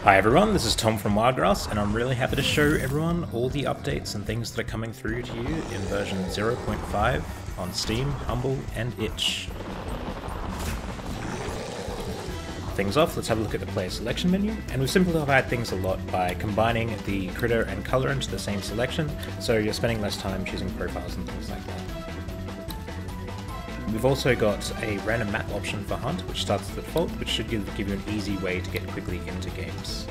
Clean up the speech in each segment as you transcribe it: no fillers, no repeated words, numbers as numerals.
Hi everyone, this is Tom from Wiregrass, and I'm really happy to show everyone all the updates and things that are coming through to you in version 0.5 on Steam, Humble, and Itch. Things off, let's have a look at the player selection menu, and we've simplified things a lot by combining the critter and color into the same selection, so you're spending less time choosing profiles and things like that. We've also got a random map option for Hunt, which starts at default, which should give you an easy way to get quickly into games.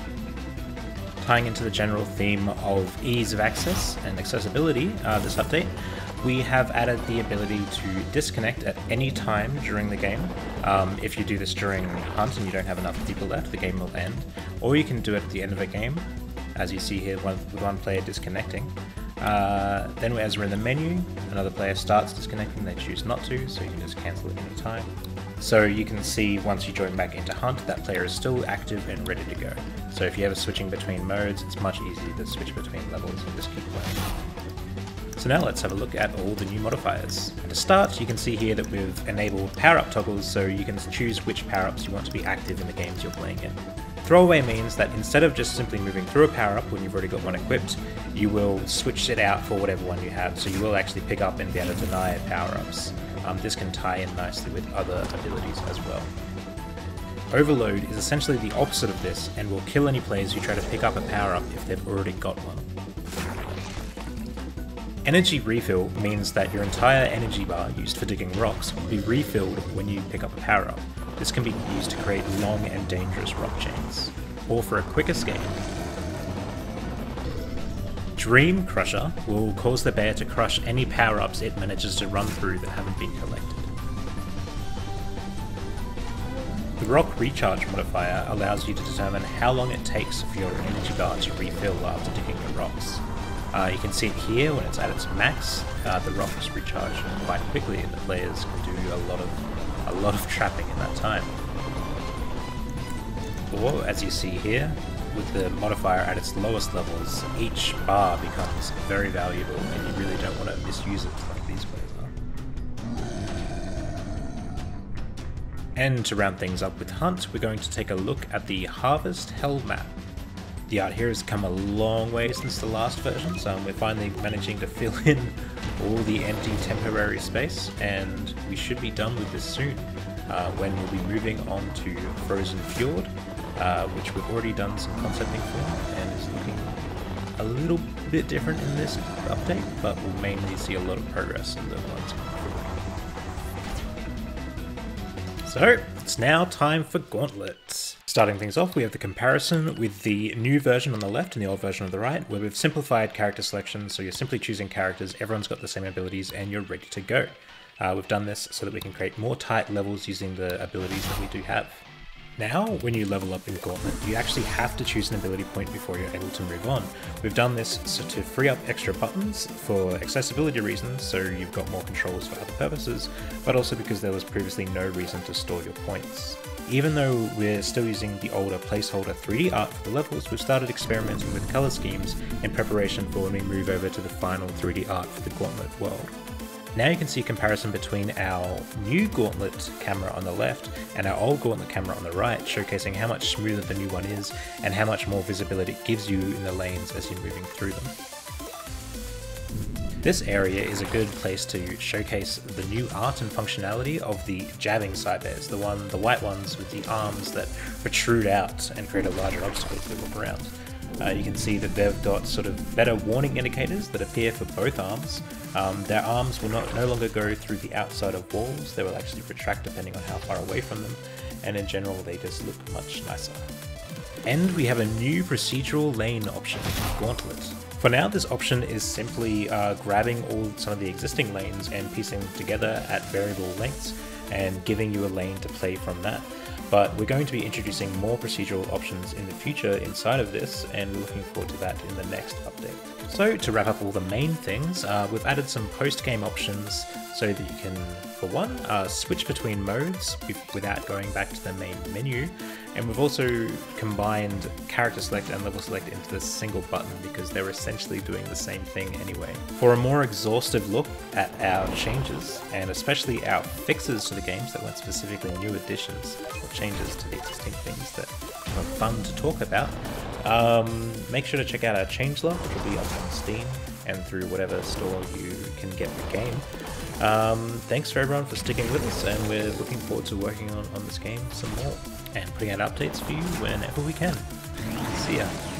Tying into the general theme of ease of access and accessibility, this update, we have added the ability to disconnect at any time during the game. If you do this during Hunt and you don't have enough people left, the game will end. Or you can do it at the end of a game, as you see here with one player disconnecting. Then as we're in the menu, another player starts disconnecting, they choose not to, so you can just cancel at any time. So you can see once you join back into Hunt, that player is still active and ready to go. So if you're ever switching between modes, it's much easier to switch between levels and just keep playing. So now let's have a look at all the new modifiers. To start, you can see here that we've enabled power-up toggles, so you can choose which power-ups you want to be active in the games you're playing in. Throwaway means that instead of just simply moving through a power-up when you've already got one equipped, you will switch it out for whatever one you have, so you will actually pick up and be able to deny power-ups. This can tie in nicely with other abilities as well. Overload is essentially the opposite of this and will kill any players who try to pick up a power-up if they've already got one. Energy refill means that your entire energy bar used for digging rocks will be refilled when you pick up a power-up. This can be used to create long and dangerous rock chains, or for a quick escape. Dream Crusher will cause the bear to crush any power-ups it manages to run through that haven't been collected. The Rock Recharge modifier allows you to determine how long it takes for your energy bar to refill after digging the rocks. You can see it here when it's at its max. The rocks recharge quite quickly and the players can do a lot of trapping in that time. Or, as you see here, with the modifier at its lowest levels, each bar becomes very valuable and you really don't want to misuse it like these players are. And to round things up with Hunt, we're going to take a look at the Harvest Hell map. The art here has come a long way since the last version, so we're finally managing to fill in all the empty temporary space, and we should be done with this soon, when we'll be moving on to Frozen Fjord, which we've already done some concepting for, and is looking a little bit different in this update, but we'll mainly see a lot of progress in the ones coming through. So, it's now time for Gauntlets. Starting things off, we have the comparison with the new version on the left and the old version on the right, where we've simplified character selection, so you're simply choosing characters, everyone's got the same abilities, and you're ready to go. We've done this so that we can create more tight levels using the abilities that we do have. Now, when you level up in Gauntlet, you actually have to choose an ability point before you're able to move on. We've done this to free up extra buttons for accessibility reasons, so you've got more controls for other purposes, but also because there was previously no reason to store your points. Even though we're still using the older placeholder 3D art for the levels, we've started experimenting with colour schemes in preparation for when we move over to the final 3D art for the Gauntlet world. Now you can see a comparison between our new Gauntlet camera on the left and our old Gauntlet camera on the right, showcasing how much smoother the new one is and how much more visibility it gives you in the lanes as you're moving through them. This area is a good place to showcase the new art and functionality of the jabbing side bears, the white ones with the arms that protrude out and create a larger obstacle to walk around. You can see that they've got sort of better warning indicators that appear for both arms. Their arms will no longer go through the outside of walls, they will actually retract depending on how far away from them, and in general they just look much nicer. And we have a new procedural lane option, Gauntlet. For now, this option is simply grabbing some of the existing lanes and piecing them together at variable lengths and giving you a lane to play from that. But we're going to be introducing more procedural options in the future inside of this, and we're looking forward to that in the next update. So to wrap up all the main things, we've added some post-game options so that you can, for one, switch between modes without going back to the main menu, And we've also combined character select and level select into this single button because they're essentially doing the same thing anyway. For a more exhaustive look at our changes, and especially our fixes to the games that weren't specifically new additions or changes to the existing things that are fun to talk about, make sure to check out our changelog, which will be up on Steam and through whatever store you can get the game. Thanks for everyone for sticking with us, and we're looking forward to working on this game some more and putting out updates for you whenever we can. See ya.